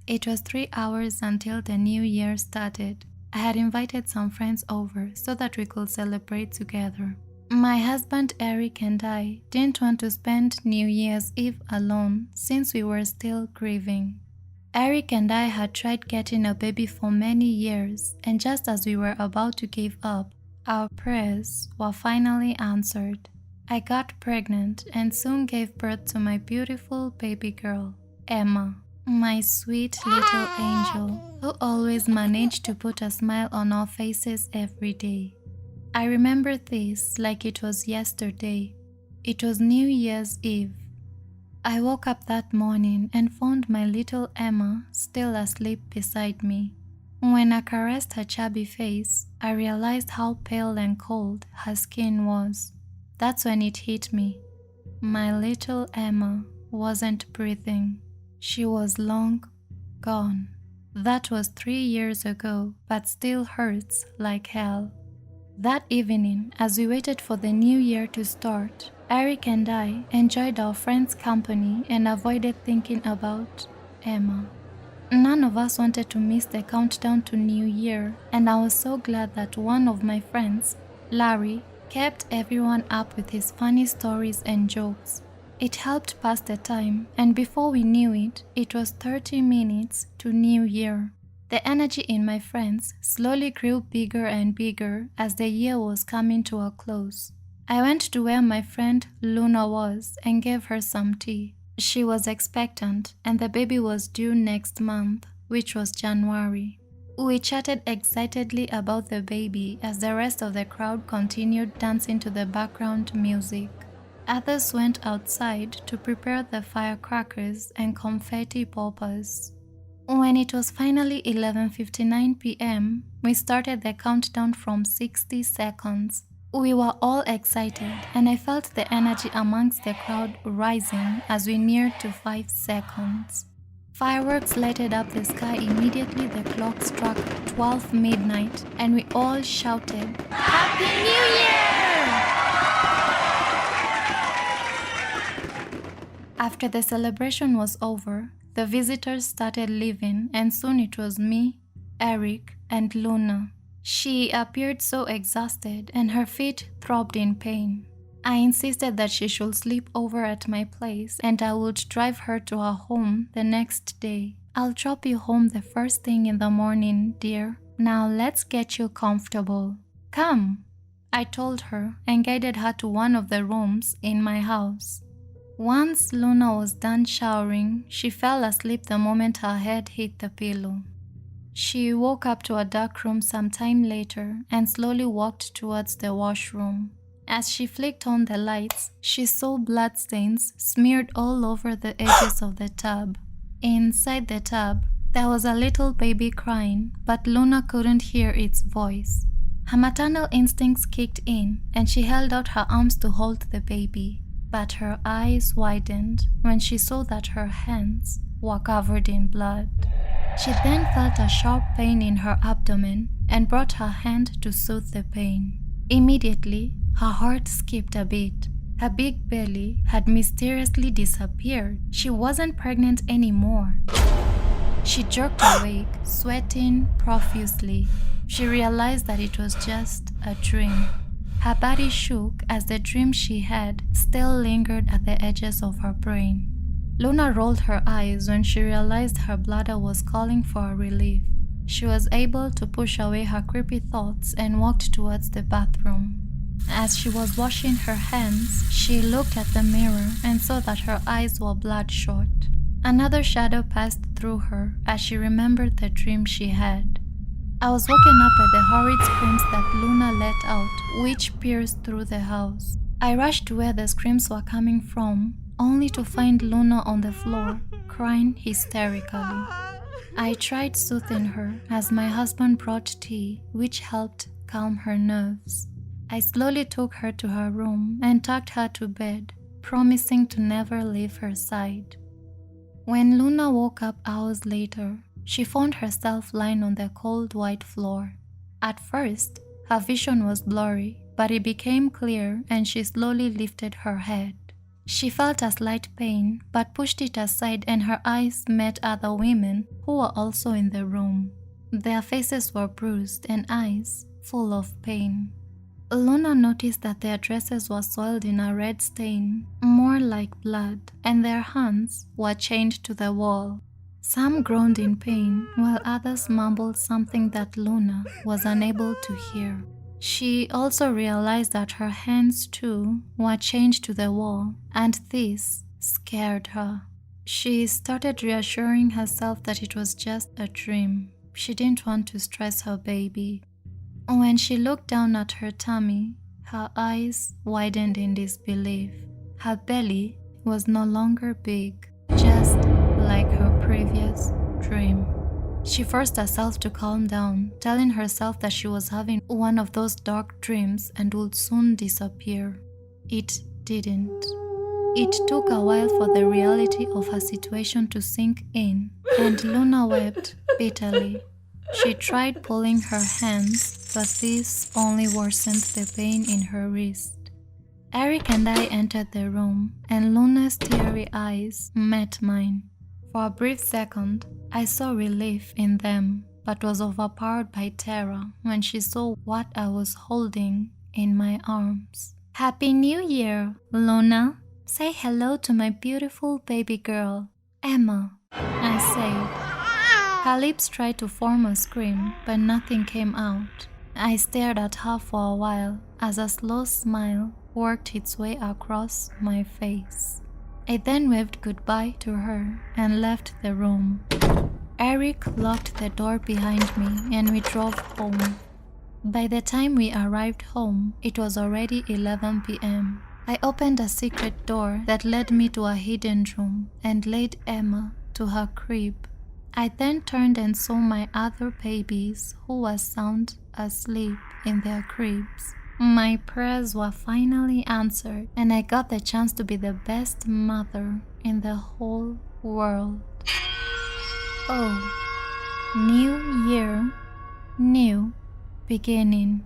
It was 3 hours until the new year started. I had invited some friends over so that we could celebrate together. My husband Eric and I didn't want to spend New Year's Eve alone since we were still grieving. Eric and I had tried getting a baby for many years, and just as we were about to give up, our prayers were finally answered. I got pregnant and soon gave birth to my beautiful baby girl, Emma, my sweet little angel, who always managed to put a smile on our faces every day. I remember this like it was yesterday. It was New Year's Eve. I woke up that morning and found my little Emma still asleep beside me. When I caressed her chubby face, I realized how pale and cold her skin was. That's when it hit me. My little Emma wasn't breathing. She was long gone. That was 3 years ago, but still hurts like hell. That evening, as we waited for the new year to start, Eric and I enjoyed our friends' company and avoided thinking about Emma. None of us wanted to miss the countdown to New Year, and I was so glad that one of my friends, Larry, kept everyone up with his funny stories and jokes. It helped pass the time, and before we knew it, it was 30 minutes to New Year. The energy in my friends slowly grew bigger and bigger as the year was coming to a close. I went to where my friend Luna was and gave her some tea. She was expectant and the baby was due next month, which was January. We chatted excitedly about the baby as the rest of the crowd continued dancing to the background music. Others went outside to prepare the firecrackers and confetti poppers. When it was finally 11:59 p.m., we started the countdown from 60 seconds. We were all excited, and I felt the energy amongst the crowd rising as we neared to 5 seconds. Fireworks lighted up the sky immediately the clock struck 12 midnight, and we all shouted, "Happy New Year!" After the celebration was over, the visitors started leaving, and soon it was me, Eric, and Luna. She appeared so exhausted and her feet throbbed in pain. I insisted that she should sleep over at my place and I would drive her to her home the next day. "I'll drop you home the first thing in the morning, dear. Now let's get you comfortable. Come," I told her and guided her to one of the rooms in my house. Once Luna was done showering, she fell asleep the moment her head hit the pillow. She woke up to a dark room some time later and slowly walked towards the washroom. As she flicked on the lights, she saw bloodstains smeared all over the edges of the tub. Inside the tub, there was a little baby crying, but Luna couldn't hear its voice. Her maternal instincts kicked in and she held out her arms to hold the baby. But her eyes widened when she saw that her hands were covered in blood. She then felt a sharp pain in her abdomen and brought her hand to soothe the pain. Immediately, her heart skipped a beat. Her big belly had mysteriously disappeared. She wasn't pregnant anymore. She jerked awake, sweating profusely. She realized that it was just a dream. Her body shook as the dream she had still lingered at the edges of her brain. Luna rolled her eyes when she realized her bladder was calling for a relief. She was able to push away her creepy thoughts and walked towards the bathroom. As she was washing her hands, she looked at the mirror and saw that her eyes were bloodshot. Another shadow passed through her as she remembered the dream she had. I was woken up by the horrid screams that Luna let out, which pierced through the house. I rushed to where the screams were coming from, only to find Luna on the floor, crying hysterically. I tried soothing her as my husband brought tea, which helped calm her nerves. I slowly took her to her room and tucked her to bed, promising to never leave her side. When Luna woke up hours later, she found herself lying on the cold white floor. At first, her vision was blurry, but it became clear and she slowly lifted her head. She felt a slight pain, but pushed it aside and her eyes met other women who were also in the room. Their faces were bruised and eyes full of pain. Luna noticed that their dresses were soiled in a red stain, more like blood, and their hands were chained to the wall. Some groaned in pain, while others mumbled something that Luna was unable to hear. She also realized that her hands too were chained to the wall, and this scared her. She started reassuring herself that it was just a dream. She didn't want to stress her baby. When she looked down at her tummy, her eyes widened in disbelief. Her belly was no longer big, just like her previous dream. She forced herself to calm down, telling herself that she was having one of those dark dreams and would soon disappear. It didn't. It took a while for the reality of her situation to sink in, and Luna wept bitterly. She tried pulling her hands, but this only worsened the pain in her wrist. Eric and I entered the room, and Luna's teary eyes met mine. For a brief second, I saw relief in them, but was overpowered by terror when she saw what I was holding in my arms. "Happy New Year, Luna! Say hello to my beautiful baby girl, Emma," I said. Her lips tried to form a scream, but nothing came out. I stared at her for a while as a slow smile worked its way across my face. I then waved goodbye to her and left the room. Eric locked the door behind me and we drove home. By the time we arrived home, it was already 11 p.m. I opened a secret door that led me to a hidden room and laid Emma to her crib. I then turned and saw my other babies who were sound asleep in their cribs. My prayers were finally answered and I got the chance to be the best mother in the whole world. Oh, new year, new beginning.